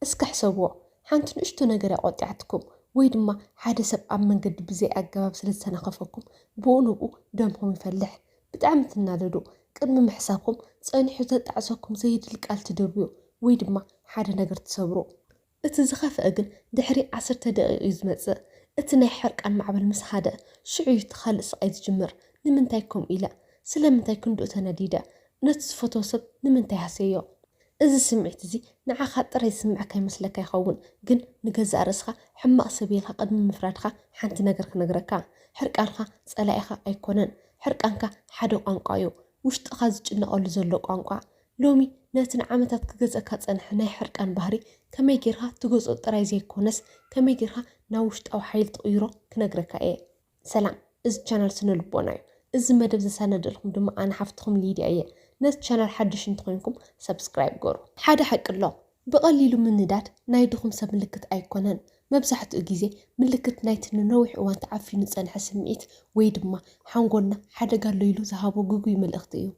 እስካሕሰብዎ ሓንቲ ንእሽቶ ነገር ያቆጢዓትኩም ወይ ድማ ሓደ ሰብ ኣብ መንገዲ ብዘይ ኣገባብ ስለ ዝተናኸፈኩም ብኡ ንብኡ ደምኩም ይፈልሕ ብጣዕሚ ትናደዱ ቅድሚ ምሕሳብኩም ፀኒሑ ዘጣዕሰኩም ዘይድል ቃል ትደብዩ ወይ ድማ ሓደ ነገር ትሰብሩ እቲ ዝኸፍአ ግን ድሕሪ 10 ደቂቕ እዩ ዝመፅእ እቲ ናይ ሕርቃን ማዕበል ምስ ሓደ ሽዑ ትኻልእ ስቃይ ዝጅምር ንምንታይ ከምኡ ኢለ ስለምንታይ ክንድኡ ተነዲደ ነቲ ዝፈትዎ ሰብ ንምንታይ ሃሰዮ እዚ ስምዒት እዚ ንዓኻ ጥራይ ዝስምዐካ ይመስለካ ይኸውን ግን ንገዛእ ርእስኻ ሕማቕ ሰብ ኢልካ ቅድሚ ምፍራድካ ሓንቲ ነገር ክነግረካ ሕርቃንካ ፀላኢኻ ኣይኮነን ሕርቃንካ ሓደ ቋንቋ እዩ ውሽጥኻ ዝጭነቐሉ ዘሎ ቋንቋ ሎሚ ነቲ ንዓመታት ክገዝአካ ፀንሐ ናይ ሕርቃን ባህሪ ከመይ ጌርካ ትገዝኦ ጥራይ ዘይኮነስ ከመይ ጌርካ ናብ ውሽጣዊ ሓይሊ ትቕይሮ ክነግረካ እየ ሰላም እዚ ቻናል ስነ ልቦና እዩ እዚ መደብ ዘሳነደልኩም ድማ ኣነ ሓፍትኩም ሊድያ እየ ነቲ ቻናል ሓድሽ እንትኮንኩም ሰብስክራይብ ገሩ ሓደ ሓቂ ኣሎ ብቐሊሉ ምንዳድ ናይ ድኹም ሰብ ምልክት ኣይኮነን መብዛሕትኡ ግዜ ምልክት ናይቲ ንነዊሕ እዋን ተዓፊኑ ፀንሐ ስምዒት ወይ ድማ ሓንጎልና ሓደጋ ኣሎ ኢሉ ዝሃቦ ግጉይ መልእኽቲ እዩ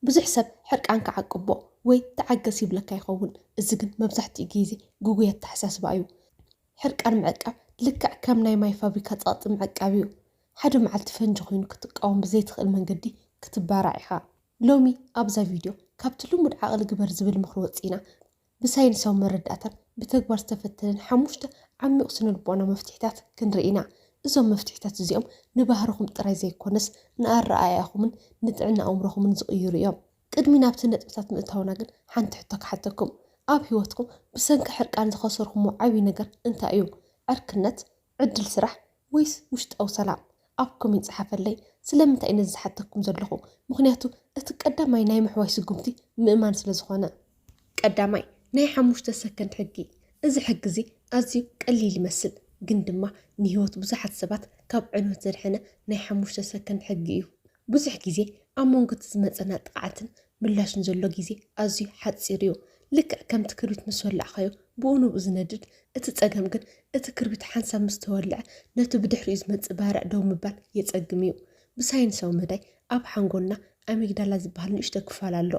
ብዙሕ ሰብ ሕርቃን ክዓቅቦ ወይ ተዓገስ ይብለካ ይኸውን እዚ ግን መብዛሕትኡ ግዜ ግጉይ ኣተሓሳስባ እዩ ሕርቃን ምዕቃብ ልክዕ ከም ናይ ማይ ፋብሪካ ፀቕጢ ምዕቃብ እዩ ሓደ መዓልቲ ፈንጂ ኮይኑ ክትቃወም ብዘይትኽእል መንገዲ ክትባራዕ ኢኻ ሎሚ ኣብዛ ቪድዮ ካብቲ ልሙድ ዓቕሊ ግበር ዝብል ምክሪ ወፂና ብሳይንሳዊ መረዳእታን ብተግባር ዝተፈተንን 5 ዓሚቕ ስነ ልቦና መፍትሒታት ክንርኢና እዞም መፍትሒታት እዚኦም ንባህርኹም ጥራይ ዘይኮነስ ንኣረኣእያኹምን ንጥዕና ኣእምሮኹምን ዝቕይሩ እዮም ቅድሚ ናብቲ ነጥብታት ምእታውና ግን ሓንቲ ሕቶ ክሓተኩም ኣብ ሂወትኩም ብሰንኪ ሕርቃን ዝኸሰርኩሞ ዓብይ ነገር እንታይ እዩ ዕርክነት ዕድል ስራሕ ወይስ ውሽጣዊ ሰላም ኣብ ኮሜንት ጻሓፈለይ ስለምንታይ ነዚ ዝሓተኩም ዘለኹ ምክንያቱ እቲ ቀዳማይ ናይ ምሕዋይ ስጉምቲ ምእማን ስለ ዝኾነ ቀዳማይ ናይ 5 ሰከንድ ሕጊ እዚ ሕጊ እዚ ኣዝዩ ቀሊል ይመስል ግን ድማ ንሂወት ብዙሓት ሰባት ካብ ዕንወት ዘድሐነ ናይ 5 ሰከንድ ሕጊ እዩ ብዙሕ ግዜ ኣብ መንጎ እቲ ዝመፀና ጥቕዓትን ምላሽን ዘሎ ግዜ ኣዝዩ ሓፂር እዩ ልክዕ ከምቲ ክርቢት ምስ ወላዕኻዮ ብኡ ንብኡ ዝነድድ እቲ ፀገም ግን እቲ ክርቢት ሓንሳብ ምስ ተወልዐ ነቲ ብድሕሪኡ ዝመፅእ ባርዕ ደው ምባል የፀግም እዩ ብሳይንሳዊ መዳይ ኣብ ሓንጎልና ኣሚግዳላ ዝበሃል ንእሽቶ ክፋል ኣሎ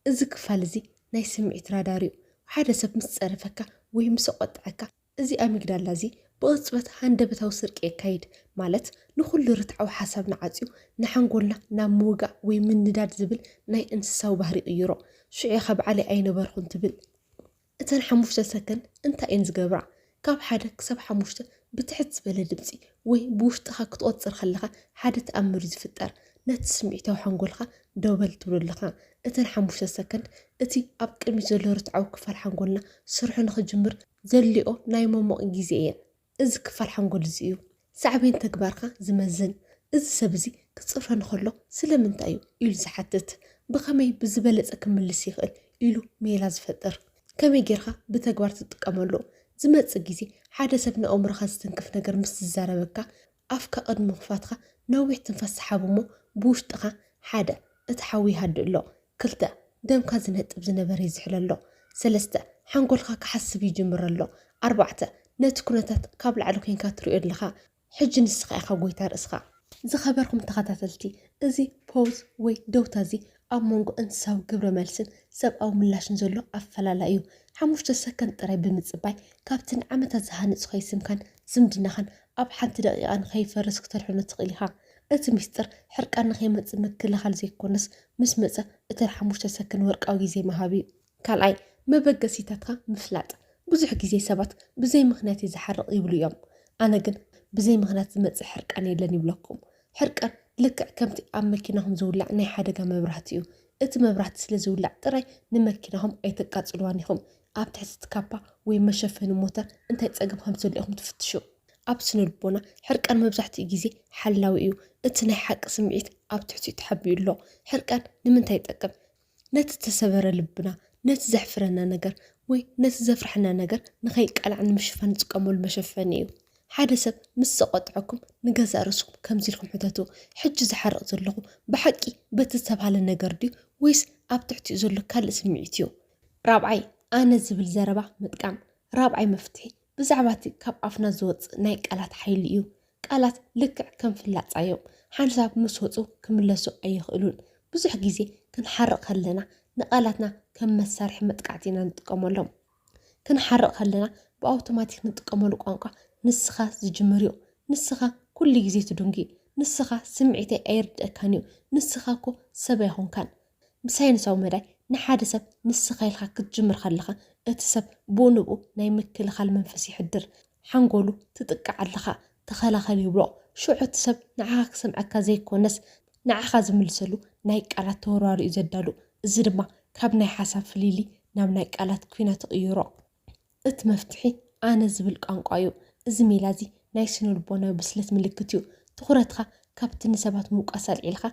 እዚ ክፋል እዚ ናይ ስምዒት ራዳር እዩ ሓደ ሰብ ምስ ፀረፈካ ወይ ምስ ቆጥዐካ እዚ ኣሚግዳላ እዚ ብቕፅበት ሃንደበታዊ ስርቂ የካይድ ማለት ንኩሉ ርትዓዊ ሓሳብ ንዓፅዩ ንሓንጎልና ናብ ምውጋእ ወይ ምንዳድ ዝብል ናይ እንስሳዊ ባህሪ ይቕይሮ ሽዑ ካብ ዓለይ ኣይነበርኩን ትብል እተን 5 ሰከንድ እንታይ እየን ዝገብራ ካብ 1 ክሳብ 5 ብትሕት ዝበለ ድምፂ ወይ ብውሽጥኻ ክትቆፅር ከለኻ ሓደ ተኣምር ዝፍጠር ነቲ ስምዒታዊ ሓንጎልካ ደበል ትብለለካ እተን 5 ሰከንድ እቲ ኣብ ቅድሚት ዘሎ ርትዓዊ ክፋል ሓንጎልና ስርሑ ንክጅምር ዘልኦ ናይ መሞቕ ግዜ እየን እዚ ክፋል ሓንጎል እዚ እዩ ሳዕቤን ተግባርካ ዝመዝን እዚ ሰብ እዚ ክፅርፈ ንከሎ ስለምንታይ እዩ ኢሉ ዝሓትት ብኸመይ ብዝበለፀ ክምልስ ይኽእል ኢሉ ሜላ ዝፈጥር ከመይ ጌርካ ብተግባር ትጥቀመሉ ዝመፅእ ግዜ ሓደ ሰብ ንኣእምሮኻ ዝተንክፍ ነገር ምስ ዝዛረበካ ኣፍካ ቅድሚ ምኽፋትካ ነዊሕ ትንፋስ ሰሓብ እሞ ብውሽጥኻ 1 እቲ ሓዊ ይሃድእ ኣሎ 2 ደምካ ዝነጥብ ዝነበረ ይዝሕል ኣሎ 3 ሓንጎልካ ክሓስብ ይጅምር ኣሎ 4 ነቲ ኩነታት ካብ ላዕሊ ኮንካ ትሪኦ ኣለኻ ሕጂ ንስኻ ኢኻ ጎይታ ርእስኻ ዝኸበርኩም ተኸታተልቲ እዚ ፖዝ ወይ ደውታ እዚ ኣብ መንጎ እንስሳዊ ግብረ መልስን ሰብኣዊ ምላሽን ዘሎ ኣፈላላይ እዩ 5 ሰከንድ ጥራይ ብምፅባይ ካብቲ ንዓመታት ዝሃንፁ ከይስምካን ዝምድናኻን ኣብ ሓንቲ ደቂቓ ንኸይፈርስ ክትርሕኖ ትኽእል ኢኻ እቲ ሚስጥር ሕርቃን ንኸይመፅእ ምክልኻል ዘይኮነስ ምስ መፀ እተን 5 ሰከንድ ወርቃዊ ግዜ መሃብ እዩ ካልኣይ መበገሲታትካ ምፍላጥ ብዙሕ ግዜ ሰባት ብዘይ ምክንያት ዝሓርቕ ይብሉ እዮም ኣነ ግን ብዘይ ምክንያት ዝመፅእ ሕርቃን የለን ይብለኩም ሕርቃን ልክዕ ከምቲ ኣብ መኪናኹም ዝውላዕ ናይ ሓደጋ መብራህቲ እዩ እቲ መብራህቲ ስለ ዝውላዕ ጥራይ ንመኪናኹም ኣይተቃፅልዋን ኢኹም ኣብ ትሕቲ ካፓ ወይ መሸፈኒ ሞተር እንታይ ፀገም ከም ዘሎ ኢኹም ትፍትሹ ኣብ ስነ ልቦና ሕርቃን መብዛሕትኡ ግዜ ሓላዊ እዩ እቲ ናይ ሓቂ ስምዒት ኣብ ትሕቲኡ ተሓቢኡ ኣሎ ሕርቃን ንምንታይ ይጠቅም ነቲ ተሰበረ ልብና ነቲ ዘሕፍረና ነገር ወይ ነቲ ዘፍርሐና ነገር ንኸይቃላዕ ንምሽፋን ንጥቀመሉ መሸፈኒ እዩ ሓደ ሰብ ምስ ዘቆጥዐኩም ንገዛእ ርእስኩም ከምዚ ኢልኩም ሕተቱ ሕጂ ዝሓርቕ ዘለኹ ብሓቂ በቲ ዝተባሃለ ነገር ድዩ ወይስ ኣብ ትሕቲኡ ዘሎ ካልእ ስምዒት እዩ ራብዓይ ኣነ ዝብል ዘረባ ምጥቃም ራብዓይ መፍትሒ ብዛዕባ እቲ ካብ ኣፍና ዝወፅእ ናይ ቃላት ሓይሊ እዩ ቃላት ልክዕ ከም ፍላፃ እዮም ሓንሳብ ምስ ወፁ ክምለሱ ኣይኽእሉን ብዙሕ ግዜ ክንሓርቕ ከለና ንቃላትና ከም መሳርሒ መጥቃዕቲ ኢና ንጥቀመሎም ክንሓርቕ ከለና ብኣውቶማቲክ ንጥቀመሉ ቋንቋ ንስኻ ዝጅምር እዩ። ንስኻ ኩሉ ግዜ ትድንጊ፣ ንስኻ ስምዒተይ ኣይርድአካን እዩ፣ ንስኻ እኮ ሰብ ኣይኮንካን። ብሳይንሳዊ መዳይ ንሓደ ሰብ ንስኻ ኢልካ ክትጅምር ከለኻ እቲ ሰብ ብኡንኡ ናይ ምክልኻል መንፈስ ይሕድር፣ ሓንጎሉ ትጥቃዕ ኣለኻ ተኸላኸል ይብሎ። ሽዑ እቲ ሰብ ንዓኻ ክሰምዐካ ዘይኮነስ ንዓኻ ዝምልሰሉ ናይ ቃላት ተወርዋሪ እዩ ዘዳሉ። እዚ ድማ ካብ ናይ ሓሳብ ፍሊሊ ናብ ናይ ቃላት ኩናት ትቕይሮ። እቲ መፍትሒ ኣነ ዝብል ቋንቋ እዩ። እዚ ሜላ እዚ ናይ ስነልቦናዊ ብስለት ምልክት እዩ። ትኩረትካ ካብቲ ንሰባት ምውቃስ ኣልዒልካ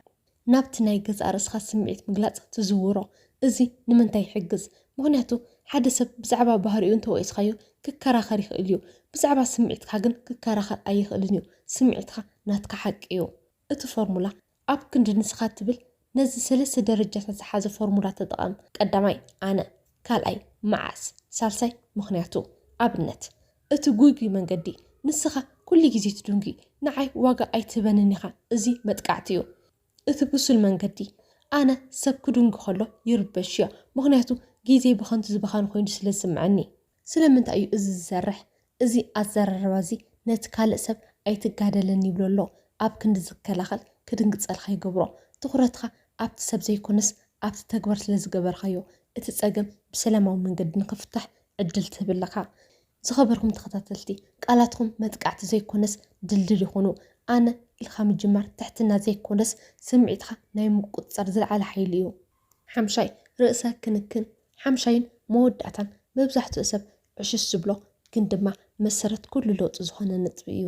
ናብቲ ናይ ገዛ ርእስኻ ስምዒት ምግላፅ ትዝውሮ። እዚ ንምንታይ ይሕግዝ? ምክንያቱ ሓደ ሰብ ብዛዕባ ባህሪኡ እንተወቂስካዮ ክከራኸር ይኽእል እዩ። ብዛዕባ ስምዒትካ ግን ክከራኸር ኣይኽእልን እዩ። ስምዒትካ ናትካ ሓቂ እዩ። እቲ ፎርሙላ ኣብ ክንዲ ንስኻ ትብል ነዚ 3 ደረጃታት ዝሓዘ ፎርሙላ ተጠቐም። ቀዳማይ ኣነ፣ ካልኣይ መዓስ፣ ሳልሳይ ምክንያቱ። ኣብነት እቲ ጉይጉይ መንገዲ ንስኻ ኩሉ ግዜ ትድንጊ፣ ንዓይ ዋጋ ኣይትበንን ኢኻ፣ እዚ መጥቃዕቲ እዩ። እቲ ብሱል መንገዲ ኣነ ሰብ ክድንጊ ከሎ ይርበሽ እዮ፣ ምክንያቱ ግዜ ብከንቱ ዝባኻን ኮይኑ ስለ ዝስምዐኒ። ስለምንታይ እዩ እዚ ዝሰርሕ? እዚ ኣዘራርባ እዚ ነቲ ካልእ ሰብ ኣይትጋደለኒ ይብሎ ኣሎ። ኣብ ክንዲ ዝከላኸል ክድንግፀልካ ይገብሮ። ትኩረትካ ኣብቲ ሰብ ዘይኮነስ ኣብቲ ተግባር ስለ ዝገበርካዮ እቲ ፀገም ብሰላማዊ መንገዲ ንክፍታሕ ዕድል ትህብለካ። ዝኸበርኩም ተኸታተልቲ ቃላትኩም መጥቃዕቲ ዘይኮነስ ድልድል ይኹኑ። ኣነ ኢልካ ምጅማር ትሕትና ዘይኮነስ ስምዒትካ ናይ ምቁፅፃር ዝለዓለ ሓይሊ እዩ። ሓምሻይ ርእሰ ክንክን። ሓምሻይን መወዳእታን መብዛሕትኡ ሰብ ዕሽሽ ዝብሎ ግን ድማ መሰረት ኩሉ ለውጢ ዝኾነ ነጥቢ እዩ።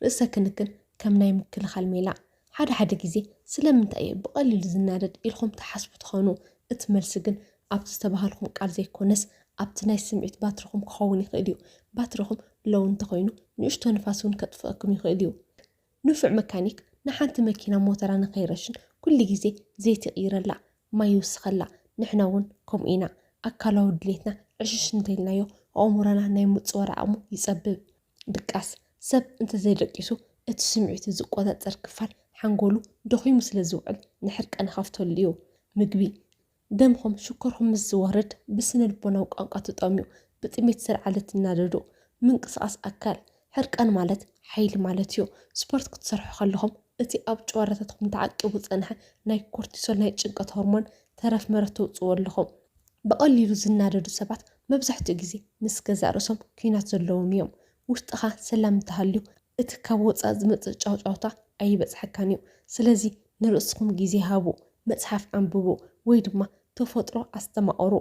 ርእሰ ክንክን ከም ናይ ምክልኻል ሜላ። ሓደ ሓደ ግዜ ስለምንታይ እዩ ብቐሊሉ ዝናደድ ኢልኩም ተሓስቡ ትኾኑ። እቲ መልሲ ግን ኣብቲ ዝተባሃልኩም ቃል ዘይኮነስ ኣብቲ ናይ ስምዒት ባትሪኹም ክኸውን ይኽእል እዩ። ባትሪኹም ሎው እንተኮይኑ ንእሽቶ ንፋስ እውን ከጥፍአኩም ይኽእል እዩ። ንፉዕ መካኒክ ንሓንቲ መኪና ሞተራ ንኸይረሽን ኩሉ ግዜ ዘይቲ ይቕይረላ፣ ማይ ይውስኸላ። ንሕና እውን ከምኡ ኢና። ኣካላዊ ድሌትና ዕሽሽ እንተይልናዮ ኣእሙሮና ናይ ምፅዋር ዓቕሙ ይፀብብ። ድቃስ ሰብ እንተዘይደቂሱ እቲ ስምዒቱ ዝቆፃፀር ክፋል ሓንጎሉ ደኺሙ ስለ ዝውዕል ንሕርቀን ከፍተሉ እዩ። ምግቢ ደምኹም ሽኮርኩም ምስ ዝወርድ ብስነ ልቦናዊ ቋንቋ ትጠምዩ፣ ብጥሜት ዝለዓለ ትናደዱ። ምንቅስቃስ ኣካል ሕርቀን ማለት ሓይሊ ማለት እዩ። ስፖርት ክትሰርሑ ከለኹም እቲ ኣብ ጨዋራታትኩም ተዓቂቡ ፀንሐ ናይ ኮርቲሶል ናይ ጭንቀት ሆርሞን ተረፍ መረት ተውፅዎ ኣለኹም። ብቐሊሉ ዝናደዱ ሰባት መብዛሕትኡ ግዜ ምስ ገዛእ ርእሶም ኩናት ዘለዎም እዮም። ውሽጥኻ ሰላም እንተሃልዩ እቲ ካብ ወፃእ ዝመፅእ ጫውጫውታ ኣይበፅሐካን እዩ። ስለዚ ንርእስኩም ግዜ ሃቡ፣ መፅሓፍ ኣንብቡ፣ ወይ ድማ ተፈጥሮ ኣስተማቕሩ።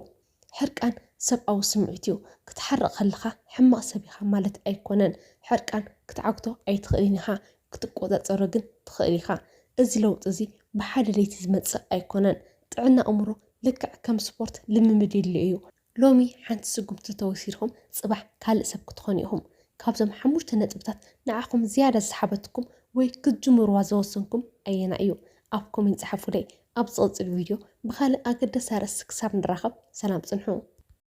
ሕርቃን ሰብኣዊ ስምዒት እዩ። ክትሓርቕ ከለኻ ሕማቕ ሰብ ኢኻ ማለት ኣይኮነን። ሕርቃን ክትዓግቶ ኣይትኽእልን ኢኻ፣ ክትቆፃፀሮ ግን ትኽእል ኢኻ። እዚ ለውጢ እዚ ብሓደ ለይቲ ዝመፅእ ኣይኮነን። ጥዕና እምሮ ልክዕ ከም ስፖርት ልምምድ የድልዮ እዩ። ሎሚ ሓንቲ ስጉምቲ ተወሲድኩም ፅባሕ ካልእ ሰብ ክትኾኑ ኢኹም። ካብዞም 5 ነጥብታት ንዓኹም ዝያዳ ዝሓበትኩም ወይ ክትጅምርዋ ዘወሰንኩም ኣየና እዩ? ኣብ ኮሜንት ፀሓፉለይ። ኣብ ዝቕፅል ቪድዮ ብካልእ ኣገዳሲ ኣርእስቲ ክሳብ ንራኸብ ሰላም ፅንሑ።